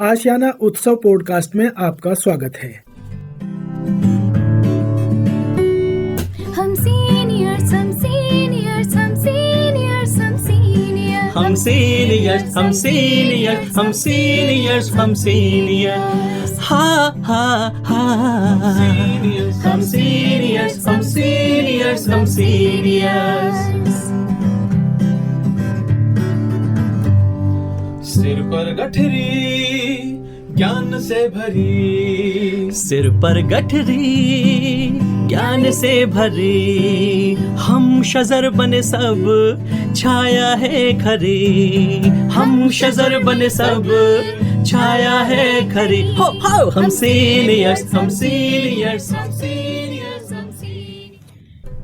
आशियाना उत्सव पॉडकास्ट में आपका स्वागत है। हम सीनियर्स हम सीनियर्स हम सीनियर्स हम सीनियर्स हम सीनियर्स हम सीनियर्स हम सीनियर्स हम सीनियर्स हा हा हा हम सीनियर्स हम सीनियर्स हम सीनियर्स। सिर पर गठरी ज्ञान से भरी, सिर पर गठरी ज्ञान से भरी, हम शजर बने सब छाया है खरी, हम शजर बने सब छाया है खरी। हो हम सीनियर्स हम सीनियर्स हम सीनियर्स हम सीनियर्स।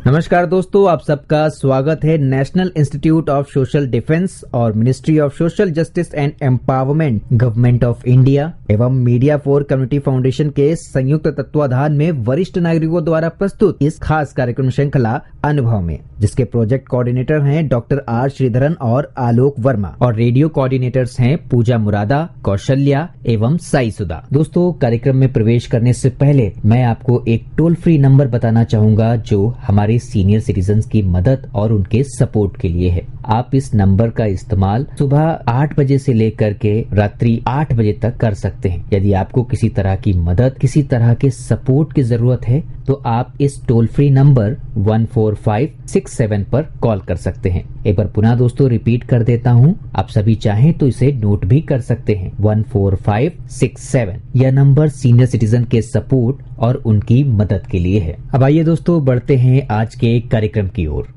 नमस्कार दोस्तों, आप सबका स्वागत है national institute of social defence और ministry of social justice and empowerment, government of India एवं मीडिया फॉर कम्युनिटी फाउंडेशन के संयुक्त तत्वाधान में वरिष्ठ नागरिकों द्वारा प्रस्तुत इस खास कार्यक्रम श्रृंखला अनुभव में, जिसके प्रोजेक्ट कोऑर्डिनेटर हैं डॉक्टर आर श्रीधरन और आलोक वर्मा और रेडियो कोऑर्डिनेटर्स हैं पूजा मुरादा, कौशल्या एवं साई सुधा। दोस्तों, कार्यक्रम में प्रवेश करने से पहले मैं आपको एक टोल फ्री नंबर बताना चाहूंगा जो हमारे सीनियर सिटीजन्स की मदद और उनके सपोर्ट के लिए है। आप इस नंबर का इस्तेमाल सुबह 8 बजे से लेकर के रात्रि 8 बजे तक कर सकते हैं। यदि आपको किसी तरह की मदद, किसी तरह के सपोर्ट की जरूरत है तो आप इस टोल फ्री नंबर 14567 पर कॉल कर सकते हैं। एक बार पुनः दोस्तों रिपीट कर देता हूँ, आप सभी चाहें तो इसे नोट भी कर सकते हैं। 14567 यह नंबर सीनियर सिटीजन के सपोर्ट और उनकी मदद के लिए है। अब आइए दोस्तों बढ़ते हैं आज के कार्यक्रम की ओर।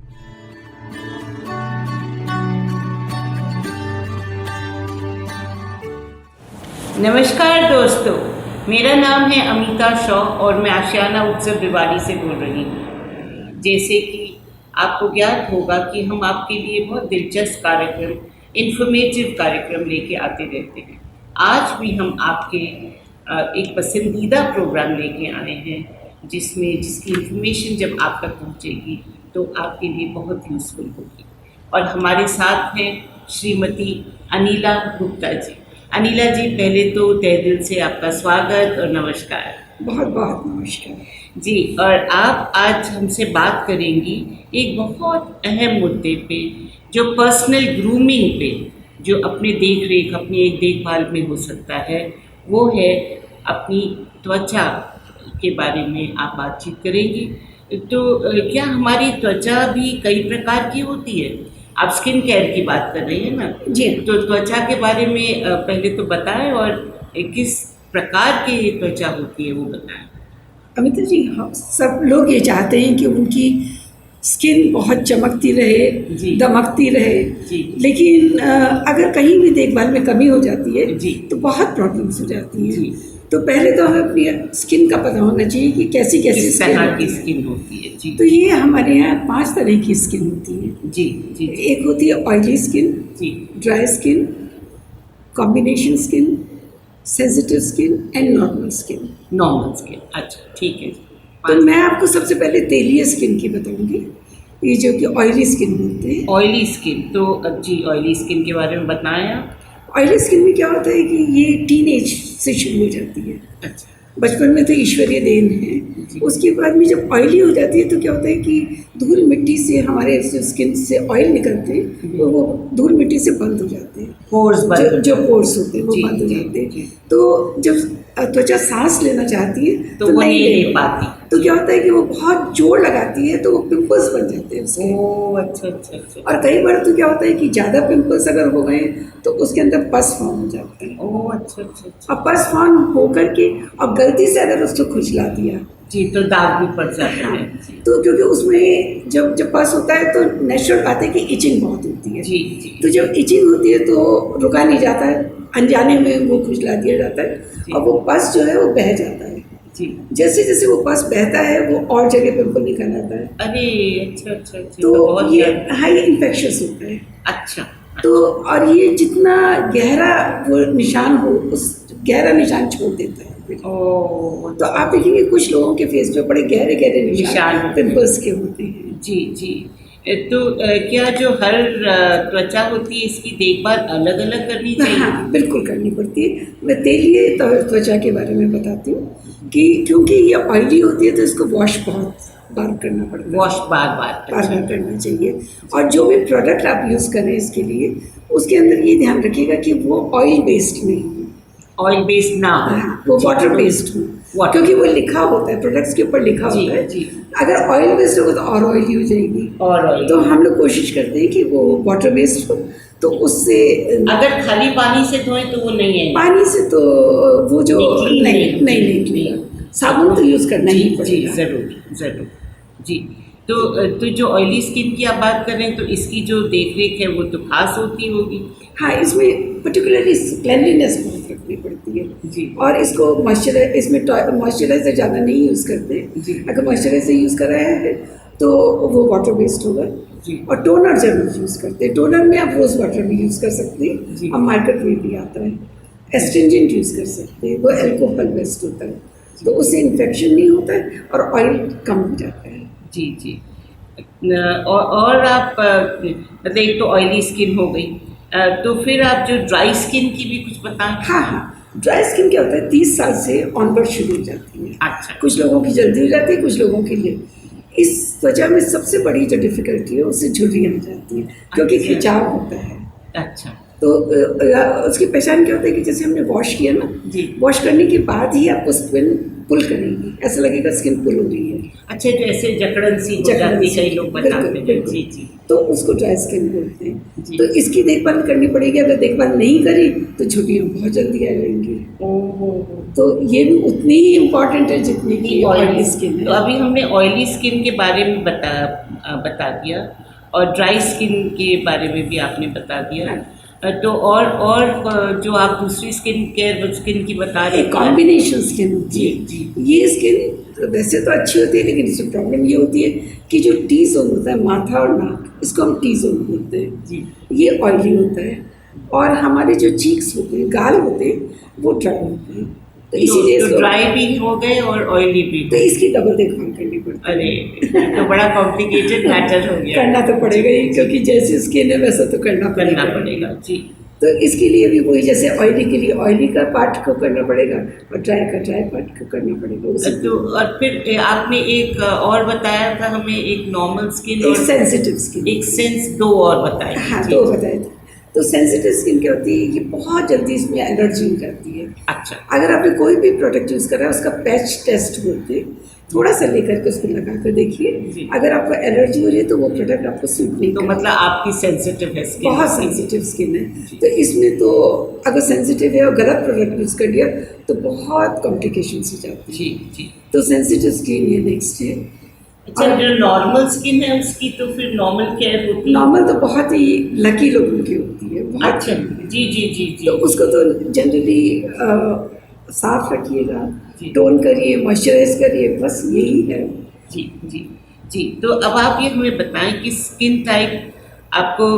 नमस्कार दोस्तों, मेरा नाम है अमिता शॉ और मैं आशियाना उत्सव भिवाड़ी से बोल रही हूँ। जैसे कि आपको ज्ञात होगा कि हम आपके लिए बहुत दिलचस्प कार्यक्रम, इन्फॉर्मेटिव कार्यक्रम लेके आते रहते हैं। आज भी हम आपके एक पसंदीदा प्रोग्राम लेके आए हैं जिसकी इन्फॉर्मेशन जब आप तक पहुँचेगी तो आपके लिए बहुत यूज़फुल होगी। और हमारे साथ हैं श्रीमती अनिला गुप्ता जी। अनिला जी, पहले तो तहे दिल से आपका स्वागत और नमस्कार। बहुत बहुत नमस्कार जी। और आप आज हमसे बात करेंगी एक बहुत अहम मुद्दे पे, जो पर्सनल ग्रूमिंग पे, जो अपने देख रेख, अपनी एक देखभाल में हो सकता है, वो है अपनी त्वचा के बारे में आप बातचीत करेंगी। तो क्या हमारी त्वचा भी कई प्रकार की होती है? आप स्किन केयर की बात कर रही हैं ना जी। तो त्वचा के बारे में पहले तो बताएं और किस प्रकार की त्वचा होती है वो बताएं। अमिता जी, हम सब लोग ये चाहते हैं कि उनकी स्किन बहुत चमकती रहे, दमकती रहे जी। लेकिन अगर कहीं भी देखभाल में कमी हो जाती है जी। तो बहुत प्रॉब्लम्स हो जाती जी। हैं। तो पहले तो हमें अपनी स्किन का पता होना चाहिए कि कैसी कैसी तरह की स्किन होती है। जी। तो ये हमारे यहाँ 5 तरह की स्किन होती है। जी जी। एक होती है ऑयली स्किन, जी। Dry skin, combination skin, sensitive skin and normal skin. Normal skin, अच्छा ठीक है। तो मैं आपको सबसे पहले तेलीय स्किन की बताऊंगी, ये जो कि ऑयली स्किन बोलते हैं। ऑयली स्किन, तो अब जी ऑयली स्किन के बारे में बताएं आप। ऑयली स्किन में क्या होता है कि ये टीनेज से शुरू हो जाती है। अच्छा। बचपन में तो ईश्वरीय देन है, उसके बाद में जब ऑयली हो जाती है तो क्या होता है कि धूल मिट्टी से हमारे स्किन से ऑयल निकलते हैं तो वो धूल मिट्टी से बंद हो जाते हैं, पोर्स जो पोर्स होते हैं वो बंद हो जाते हैं। तो जब त्वचा सांस लेना चाहती है तो वो नहीं ले पाती। तो क्या होता है कि वो बहुत जोर लगाती है तो वो पिंपल्स बन जाते हैं उसके। ओह अच्छा अच्छा अच्छा। और कई बार तो क्या होता है कि ज़्यादा पिंपल्स अगर हो गए तो उसके अंदर पस फॉर्म हो जाता है। ओह अच्छा अच्छा अच्छा। और पस फॉर्म होकर के और गलती से अगर उसको खुजला दिया जी तो दाग भी पड़ जाता है। तो क्योंकि उसमें जब पस होता है तो नेचुरल बात है कि इचिंग बहुत होती है। जी जी। तो जब इचिंग होती है तो रुका नहीं जाता है, अनजाने में वो खुजला दिया जाता है और वो पस जो है वो बह जाता है। जी। जैसे जैसे वो पस बहता है वो और जगह पिंपल निकल आता है। अरे अच्छा अच्छा अच्छा। तो ये हाई इन्फेक्शस होता है। अच्छा। तो और ये जितना गहरा वो निशान हो, उस गहरा निशान छोड़ देता है। ओह। तो आप देखेंगे कुछ लोगों के फेस पे बड़े गहरे गहरे निशान निशान पिंपल्स के होते हैं। जी जी। तो क्या जो हर त्वचा होती है इसकी देखभाल अलग अलग करनी चाहिए? हाँ, बिल्कुल करनी पड़ती है। मैं तेलीय त्वचा के बारे में बताती हूँ कि क्योंकि ये ऑयली होती है तो इसको वॉश बहुत बार करना पड़ता है। वॉश बार बार बार बार करना चाहिए। और जो भी प्रोडक्ट आप यूज़ करें इसके लिए, उसके अंदर ये ध्यान रखिएगा कि वो ऑयल बेस्ड नहीं हो, ऑयल बेस्ड ना हो, हाँ, वो वाटर बेस्ड हो। क्योंकि वो लिखा होता है, प्रोडक्ट्स के ऊपर लिखा जी, होता है। जी। अगर ऑयल बेस्ड होगा तो और ऑयली हो जाएगी। और ऑयल तो हम लोग कोशिश करते हैं कि वो वाटर बेस्ड हो, तो उससे अगर खाली पानी से धोएं तो वो नहीं है। पानी से तो वो जो नहीं नहीं, साबुन तो यूज़ करना ही जी पड़ेगा। ज़रूर ज़रूर जी। तो जो ऑयली स्किन की आप बात कर रहे हैं तो इसकी जो देख रेख है वो तो खास होती होगी। हाँ, इसमें पर्टिकुलरली क्लेanलीनेस बहुत रखनी पड़ती है जी। और इसको मॉइस्चराइजर ज़्यादा नहीं यूज़ करते। जी। अगर मॉइस्चराइजर यूज़ कर रहे हैं तो वो वाटर बेस्ड होगा। जी। और टोनर जरूर यूज़ करते हैं। टोनर में आप रोज़ वाटर भी यूज़ कर सकते जी। हैं, अब मार्केट में भी आता है। एस्ट्रिंजेंट यूज़ कर सकते हैं, वो अल्कोहल बेस्ड होता है, तो उससे इन्फेक्शन नहीं होता है और ऑयल कम हो जाता है। जी जी। और आप मतलब एक तो ऑयली स्किन हो गई, तो फिर आप जो ड्राई स्किन की भी कुछ बताएं। हाँ, ड्राई स्किन क्या होता है, 30 साल से ऑनवर्ड शुरू हो जाती है। अच्छा। कुछ लोगों की जल्दी हो जाती है, कुछ लोगों के लिए इस त्वचा में सबसे बड़ी जो डिफिकल्टी है उससे झुर्रियाँ हो जाती हैं, क्योंकि अच्छा। खिंचाव होता है। अच्छा। तो उसकी पहचान क्या होता है कि जैसे हमने वॉश किया ना, जी। वॉश करने के बाद ही आपको स्किन पुल करेगी, ऐसा लगेगा स्किन पुल हो रही है। अच्छा, जो ऐसे जकड़न सी हो जकड़न जाती सी, कई लोग बताते बिल्कुल, हैं। बिल्कुल। जी जी। तो उसको ड्राई स्किन बोलते हैं। जी। तो इसकी देखभाल करनी पड़ेगी। अगर देखभाल नहीं करी तो झुर्रियाँ बहुत जल्दी आ जाएंगी। ओहो। तो ये भी उतनी ही इम्पॉर्टेंट है जितनी की ऑयली स्किन तो है। अभी हमने ऑयली स्किन के बारे में बता दिया और ड्राई स्किन के बारे में भी आपने बता दिया। तो और जो आप दूसरी स्किन की बता रहे एक कॉम्बिनेशन स्किन होती है। जी, ये स्किन वैसे तो अच्छी होती है, लेकिन इसमें प्रॉब्लम ये होती है कि जो टी जोन होता है, माथा और नाक, इसको हम टी जोन बोलते हैं। जी। ये ऑयली होता है और हमारे जो चीक्स होते हैं, गाल होते हैं, वो ड्राई होते हैं। तो इसीलिए तो इसको- ड्राई भी हो गए और ऑयली भी। तो इसकी डबल देखभाल करनी पड़ती है। अरे, तो बड़ा कॉम्प्लिकेटेड मैटर हो गया। करना तो पड़ेगा ही, क्योंकि जैसी स्किन है वैसा तो करना करना पड़ेगा। जी। तो इसके लिए भी वही, जैसे ऑयली के लिए ऑयली का पार्ट को करना पड़ेगा और ड्राई का ड्राई पार्ट को करना पड़ेगा। उसी तो और फिर आपने एक और बताया था हमें, एक नॉर्मल स्किन एक और सेंसिटिव स्किन, एक सेंस, दो और बताए। हाँ, जी, तो जी। बताए थे। तो सेंसिटिव स्किन क्या होती है, ये बहुत जल्दी इसमें एलर्जी हो जाती है। अच्छा। अगर आपने कोई भी प्रोडक्ट यूज़ करा है, उसका पैच टेस्ट बोलते हैं, थोड़ा सा लेकर के उसको लगा कर देखिए। जी। अगर आपको एलर्जी हो रही है तो वो प्रोडक्ट आपको सूट नहीं तो करेगा। मतलब आपकी सेंसिटिव है स्किन। बहुत सेंसिटिव स्किन है। तो इसमें तो अगर सेंसिटिव है और गलत प्रोडक्ट यूज़ कर लिया तो बहुत कॉम्प्लिकेशंस हो जाती है। जी जी। तो सेंसिटिव स्किन ये नेक्स्ट है। अच्छा, जो नॉर्मल स्किन है उसकी तो फिर नॉर्मल केयर होती है। नॉर्मल तो बहुत ही लकी लोगों की होती है, बहुत अच्छा। lucky। जी जी जी जी। तो उसको तो जनरली साफ रखिएगा, जी। टोन करिए, मॉइस्चराइज करिए, बस यही है। जी जी जी। तो अब आप ये हमें बताएं कि स्किन टाइप आपको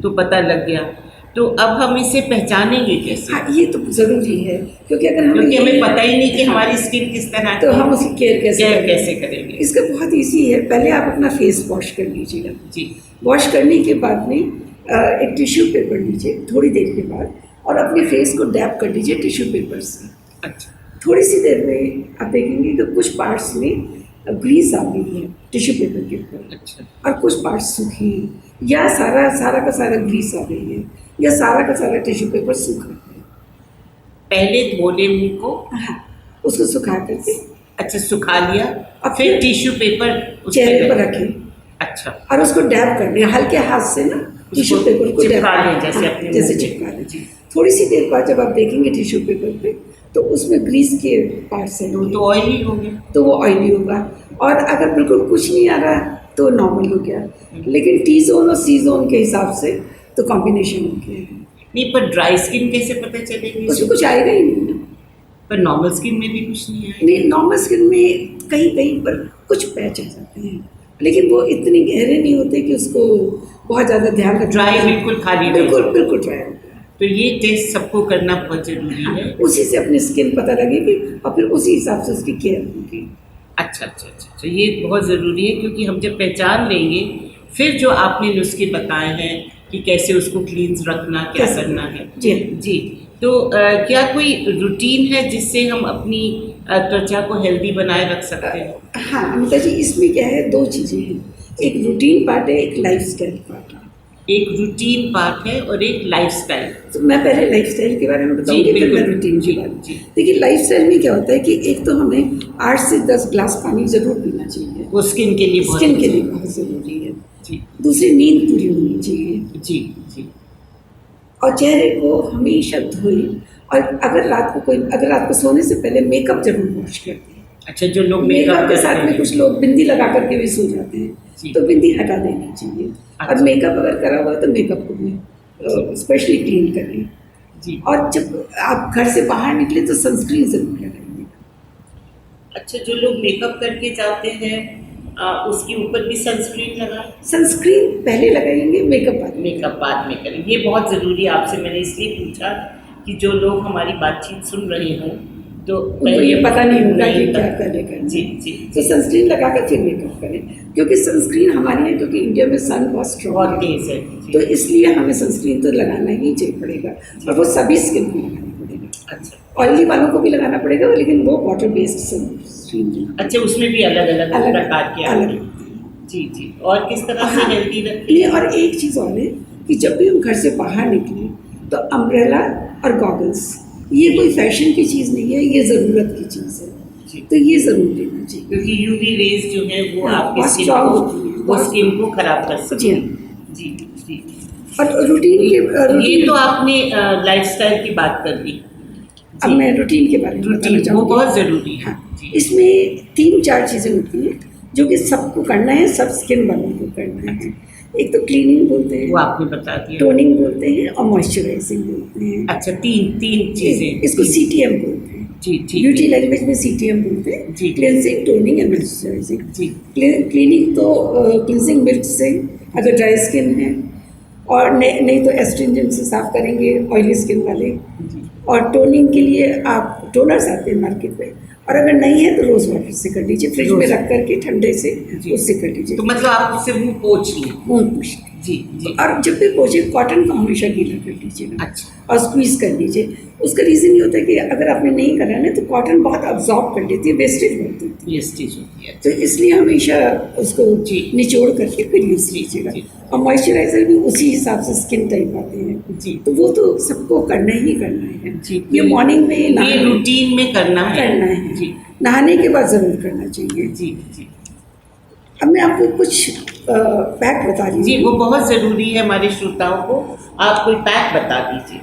तो पता लग गया, तो अब हम इसे पहचानेंगे कैसे? हाँ, ये तो ज़रूरी है, क्योंकि अगर क्योंकि हमें पता ही नहीं कि हाँ, हमारी स्किन किस तरह तो की हम उसकी केयर कैसे करेंगे। इसका बहुत इजी है। पहले आप अपना फेस वॉश कर लीजिएगा। जी। वॉश करने के बाद में एक टिश्यू पेपर लीजिए थोड़ी देर के बाद, और अपने फेस को डैप कर लीजिए टिश्यू पेपर से। अच्छा। थोड़ी सी देर में आप देखेंगे कि कुछ पार्ट्स में ग्रीस आ गई है टिश्यू पेपर के ऊपर, अच्छा। और कुछ पार्ट्स सूखी हैं, या सारा का सारा ग्रीस आ गई है, या सारा का सारा टिश्यू पेपर सूखा है। पहले धो ले मुंह को। हाँ, उसको सुखा करके अच्छा, सुखा लिया अब फिर टिश्यू पेपर उस चेहरे पे पर रखें अच्छा। और उसको डैप कर लें हल्के हाथ से ना, टिश्यू पेपर को चिपका dab- लें जैसे हाँ, अपने जैसे मुंह पे। चिपका लें। जी। थोड़ी सी देर बाद जब आप देखेंगे टिश्यू पेपर पे तो उसमें ग्रीस के पार्ट्स हैं, तो ऑयली हो गया। तो वो ऑयली होगा। और अगर बिल्कुल कुछ नहीं आ रहा तो नॉर्मल हो गया, लेकिन टी जोन और सी जोन के हिसाब से तो कॉम्बिनेशन हो गया है। नहीं, पर ड्राई स्किन कैसे पता चलेगी? उसमें कुछ आएगा ही नहीं ना। पर नॉर्मल स्किन में भी कुछ नहीं आएगा। नहीं, नॉर्मल स्किन में कहीं कहीं पर कुछ पैच आ जाते हैं, लेकिन वो इतने गहरे नहीं होते कि उसको बहुत ज़्यादा ध्यान रखना। ड्राई बिल्कुल खाली नहीं। बिल्कुल बिल्कुल ड्राई होता है। तो ये टेस्ट सबको करना बहुत जरूरी है। उसी से अपनी स्किन पता लगेगी और फिर उसी हिसाब से उसकी केयर होगी। अच्छा अच्छा अच्छा अच्छा, ये बहुत ज़रूरी है, क्योंकि हम जब पहचान लेंगे फिर जो आपने नुस्खे बताए हैं कि कैसे उसको क्लींस रखना, क्या कैसे? करना है। जी। जी। तो क्या कोई रूटीन है जिससे हम अपनी त्वचा को हेल्दी बनाए रख सकते हैं? हाँ अमिता जी, इसमें क्या है, दो चीज़ें हैं, एक रूटीन पार्ट है, एक लाइफस्टाइल पार्ट है। एक रूटीन पार्ट है और एक लाइफस्टाइल। तो मैं पहले लाइफस्टाइल के बारे में बताऊंगी, फिर बिल्कुल। मैं रूटीन के बारे में। जी। देखिए लाइफस्टाइल में क्या होता है कि एक तो हमें 8 से 10 ग्लास पानी जरूर पीना चाहिए, वो स्किन के लिए बहुत स्किन के लिए बहुत ज़रूरी है। जी दूसरी, नींद पूरी होनी चाहिए, जी जी। और चेहरे को हमेशा धोए, और अगर रात को सोने से पहले मेकअप जरूर वॉश कर दें। अच्छा, जो लोग मेकअप मेकअप के साथ में कुछ लोग बिंदी लगा करके भी सो जाते हैं, जी। तो बिंदी हटा देनी चाहिए। और मेकअप अगर करा हुआ है तो मेकअप को भी स्पेशली क्लीन करें। जी। और जब आप घर से बाहर निकले तो सनस्क्रीन जरूर लगाइए। अच्छा, जो लोग मेकअप करके जाते हैं उसके ऊपर भी सनस्क्रीन लगाएं? सनस्क्रीन पहले लगाएंगे, मेकअप बाद में। मेकअप बाद में करें, ये बहुत ज़रूरी है। आपसे मैंने इसलिए पूछा कि जो लोग हमारी बातचीत सुन रहे हों तो उनको ये पता नहीं होगा कि क्या करेगा। जी जी। तो सनस्क्रीन लगा कर फिर मेकअप करें, क्योंकि सनस्क्रीन हमारे यहाँ, क्योंकि इंडिया में सन बहुत स्ट्रॉन्ग बहुत है, तेज है। तो इसलिए हमें सनस्क्रीन तो लगाना ही चाहिए पड़ेगा, और वो सभी स्किन को लगाना पड़ेगा। अच्छा ऑयली वालों को भी लगाना पड़ेगा, लेकिन वो वाटर बेस्ड सनस्क्रीन अच्छा, उसमें भी अलग अलग प्रकार के आते अलग हैं। जी जी। और किस तरह से हाँ। हेल्दी रखें? ये और एक चीज़ और है कि जब भी हम घर से बाहर निकलें तो अम्ब्रेला और गॉगल्स, ये कोई फैशन की चीज़ नहीं है, ये ज़रूरत की चीज़ है, जी। तो ये ज़रूर लेना चाहिए। क्योंकि यूवी रेज जो है वो हाँ, आपकी बहुत स्किन strong को, होती है, वो बहुत- स्किन को खराब कर सकती जी है। हाँ। जी जी। और रूटीन ये के तो आपने लाइफस्टाइल की बात कर दी। अब मैं रूटीन के बारे में बताना रूटीन वो चाहूँगी। बहुत ज़रूरी है। हाँ, जी। इसमें 3-4 चीज़ें होती हैं जो कि सबको करना है, सब स्किन वालों को करना है। एक तो क्लीनिंग बोलते वो हैं, आपने बता दिया। टोनिंग बोलते हैं, और मॉइस्चराइजिंग बोलते हैं। अच्छा, तीन चीज़ें। इसको CTM बोलते हैं, जी ठीक ब्यूटी है। लैंग्वेज में CTM बोलते हैं, जी। Cleansing, toning and moisturising. जी क्लीनिंग तो क्लींजिंग मिल्क से अगर ड्राई स्किन है, और नहीं तो एस्ट्रिंजेंट से साफ करेंगे ऑयली स्किन वाले। और टोनिंग के लिए आप टोनर्स आते हैं मार्केट में, और अगर नहीं है तो रोज वाटर से कर लीजिए, फ्रिज में रख करके ठंडे से उससे कर लीजिए। तो मतलब आप उससे मुंह पोंछ लें। मुंह पूछ जी जी। और जब भी पोछे कॉटन को हमेशा गीला कर लीजिएगा, अच्छा। और स्क्वीज कर लीजिए। उसका रीज़न ये होता है कि अगर आपने नहीं करा ना तो कॉटन बहुत अब्जॉर्ब कर लेती है, वेस्टेज बहुत होती है, ये स्टिच होती है। तो इसलिए हमेशा उसको जी। निचोड़ करके फिर यूज़ जी, कीजिएगा। जी। और मॉइस्चराइजर भी उसी हिसाब से स्किन टाइप आते हैं, जी। तो वो तो सबको करना ही करना है। जी। ये मॉर्निंग में ये रूटीन में करना है। जी, जी नहाने के बाद ज़रूर करना चाहिए। जी जी। अब मैं आपको कुछ पैक बता रही जी, हूँ। वो बहुत ज़रूरी है हमारे श्रोताओं को। आप कोई पैक बता दीजिए।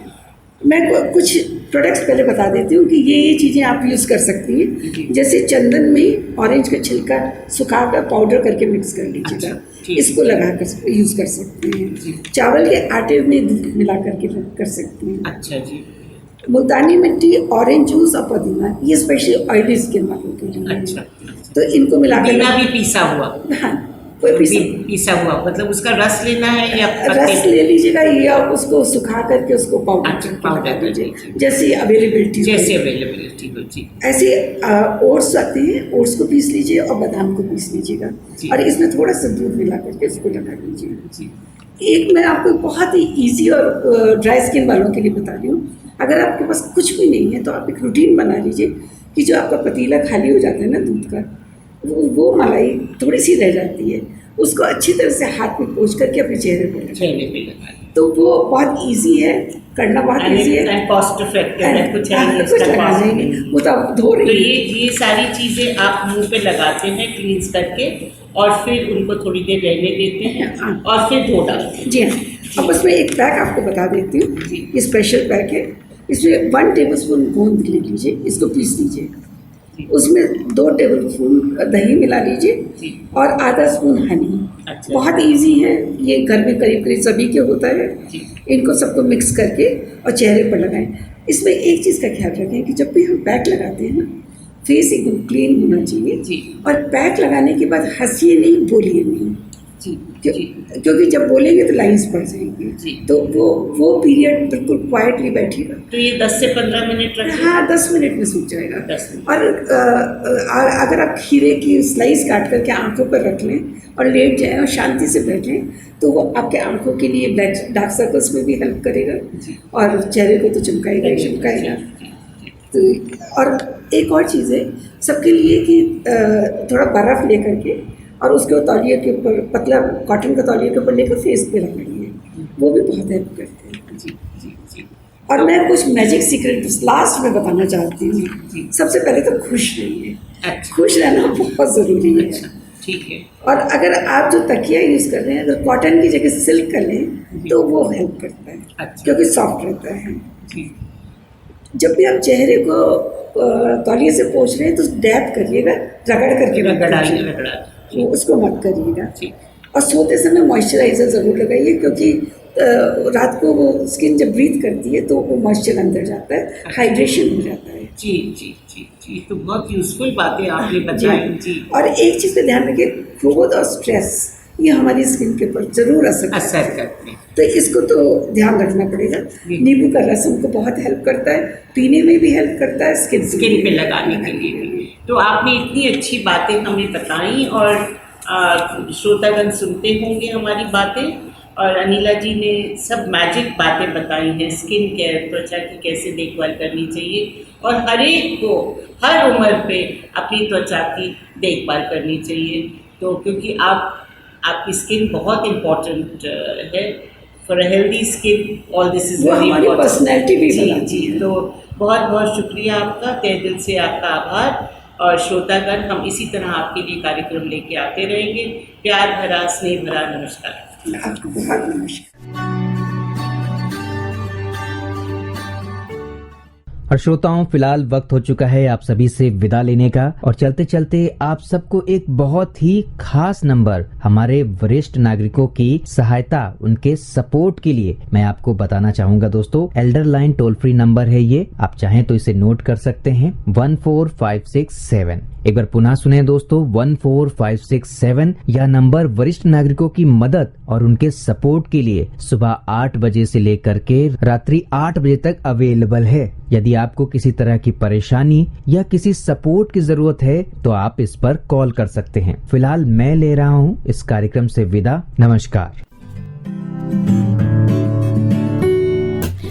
मैं कुछ प्रोडक्ट्स पहले बता देती हूँ कि ये चीज़ें आप यूज़ कर सकती जी। हैं। जैसे चंदन में ऑरेंज का छिलका सुखा कर पाउडर करके मिक्स कर लीजिएगा, अच्छा, ठीक। इसको लगा कर यूज़ कर सकते जी। हैं। चावल के आटे में दूध मिला करके कर सकते हैं। अच्छा जी। मुल्तानी मिट्टी, ऑरेंज जूस और पुदीना, ये स्पेशली ऑयली स्किन वालों के लिए है। अच्छा। तो इनको मिलाकर पुदीना भी पीसा हुआ? हाँ, कोई पीसा हुआ मतलब उसका रस लेना है या रस ले लीजिएगा, या उसको सुखा करके उसको पाउडर अच्छा, करके पाउडर लगा कर लीजिए, लीजिए। जैसे अवेलेबिलिटी जैसे अवेलेबिलिटी हो। जी ऐसे ओट्स आते हैं, ओट्स को पीस लीजिए और बादाम को पीस लीजिएगा, जी। और इसमें थोड़ा सा दूध मिला करके उसको लगा लीजिए। जी। एक मैं आपको बहुत ही इजी और ड्राई स्किन वालों के लिए बता रही हूँ। अगर आपके पास कुछ भी नहीं है तो आप एक रूटीन बना लीजिए कि जो आपका पतीला खाली हो जाता है ना दूध का, वो मलाई थोड़ी सी रह जाती है, उसको अच्छी तरह से हाथ में पोंछ करके अपने चेहरे पर लगाएं। चेहरे पे लगा लें। तो वो बहुत इजी है, करना बहुत इजी है, एंड कॉस्ट इफेक्टिव है, कुछ है नहीं कुछ इसका लगा cost नहीं, नहीं। वो तो आप धो तो रही हैं। ये सारी चीज़ें आप मुंह पे लगाते हैं क्लींस करके, और फिर उनको थोड़ी देर रहने देते हैं, हाँ। और फिर धो डालते हैं। जी हाँ। अब उसमें एक पैक आपको बता देती हूँ, जी। ये स्पेशल पैक है। इसमें 1 टेबलस्पून गोंद ले लीजिए, इसको पीस लीजिए, जी। उसमें 2 टेबलस्पून दही मिला लीजिए, जी। और आधा स्पून हनी। अच्छा। बहुत इजी है, ये घर में करीब करीब सभी के होता है। जी। इनको सबको मिक्स करके और चेहरे पर लगाएं। इसमें एक चीज़ का ख्याल रखें कि जब भी हम पैक लगाते हैं ना, फेस एकदम क्लीन होना चाहिए। जी। और पैक लगाने के बाद हंसिए नहीं, बोलिए नहीं। जी क्यों- जी क्योंकि जब बोलेंगे तो लाइंस पड़ जाएंगी, जी। तो वो पीरियड बिल्कुल क्वाइटली बैठिएगा। तो ये 10 से 15 मिनट रखें। हाँ, 10 मिनट में सूख जाएगा। 10 मिनट। और अगर आप खीरे की स्लाइस काट करके आंखों पर रख लें और लेट जाएं और शांति से बैठें, तो वो आपके आंखों के लिए डार्क सर्कल्स में भी हेल्प करेगा और चेहरे को तो चमकाएगा ही चमकाएगा। तो और एक और चीज़ है सबके लिए कि थोड़ा बर्फ़ लेकर के और उसके तौलिए के ऊपर, पतला कॉटन का तौलिए के ऊपर लेकर फेस पे रगड़िए, वो भी बहुत हेल्प करते हैं। जी जी जी और मैं कुछ मैजिक सीक्रेट लास्ट में बताना चाहती हूँ। सबसे पहले तो खुश रहिए, अच्छा खुश रहना बहुत ज़रूरी है। अच्छा ठीक है। और अगर आप जो तकिया यूज़ कर रहे हैं, अगर कॉटन की जगह सिल्क कर लें तो वो हेल्प करता है, अच्छा। क्योंकि सॉफ्ट रहता है। जी जब भी आप चेहरे को तौलिए से पोंछ रहे हैं तो डैप करिएगा, रगड़ करके मत रगड़ाइए पोंछिए। रगड़ाइए। उसको मत करिएगा। ठीक। और सोते समय मॉइस्चराइज़र ज़रूर लगाइए, क्योंकि रात को वो स्किन जब ब्रीथ करती है तो वो मॉइस्चर अंदर जाता है, हाइड्रेशन हो जाता है। जी जी जी जी तो बहुत यूजफुल बातें आपने बताई। जी और एक चीज़ का ध्यान रखिए, क्रोध और स्ट्रेस ये हमारी स्किन के ऊपर ज़रूर असर असर करते हैं। तो इसको तो ध्यान रखना पड़ेगा। जी। नींबू का रस हमको बहुत हेल्प करता है, पीने में भी हेल्प करता है, स्किन पे लगाने के लिए भी। तो आपने इतनी अच्छी बातें हमें बताई और श्रोतागण सुनते होंगे हमारी बातें। और अनिला जी ने सब मैजिक बातें बताई हैं, स्किन केयर, त्वचा की कैसे देखभाल करनी चाहिए और हर एक को हर उम्र पे अपनी त्वचा की देखभाल करनी चाहिए। तो क्योंकि आपकी स्किन बहुत इम्पोर्टेंट है, for a healthy skin all this is वो वेरी हमारी इम्पोर्टेंट। पर्सनैलिटी भी जी बनाती जी है। तो बहुत बहुत शुक्रिया आपका, तहे दिल से आपका आभार। और श्रोतागण, हम इसी तरह आपके लिए कार्यक्रम लेके आते रहेंगे। प्यार भरा, स्नेह भरा नमस्कार। आपको बहुत नमस्कार। और श्रोताओं, फिलहाल वक्त हो चुका है आप सभी से विदा लेने का। और चलते चलते आप सबको एक बहुत ही खास नंबर हमारे वरिष्ठ नागरिकों की सहायता, उनके सपोर्ट के लिए मैं आपको बताना चाहूंगा दोस्तों। Elder line toll free number है ये, आप चाहें तो इसे नोट कर सकते हैं, 14567। एक बार पुनः सुने दोस्तों, 14567। यह नंबर वरिष्ठ नागरिकों की मदद और उनके सपोर्ट के लिए सुबह 8 बजे से लेकर के रात्रि 8 बजे तक अवेलेबल है। यदि आपको किसी तरह की परेशानी या किसी सपोर्ट की जरूरत है तो आप इस पर कॉल कर सकते हैं। फिलहाल मैं ले रहा हूं इस कार्यक्रम से विदा। नमस्कार।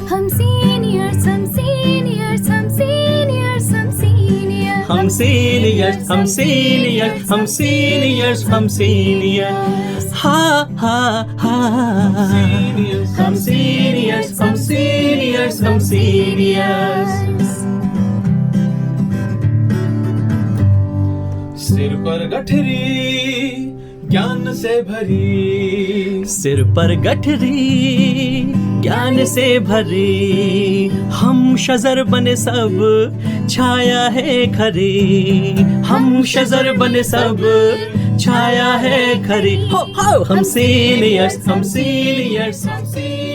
हम सीनियर्स हम सीनियर्स हम सीनियर्स हम सीनियर्स हम सीनियर्स हम सीनियर्स हम सीनियर्स हम सीनियर्स हा हा हा हम सीनियर्स हम सीनियर्स हम सीनियर्स। सिर पर गठरी ज्ञान से भरी, सिर पर गठरी ज्ञान से भरी, हम शजर बने सब छाया है खरी, हम शजर बने सब छाया है खरी। हो हम सीनियर्स हम सीनियर्स हम सीनियर्स।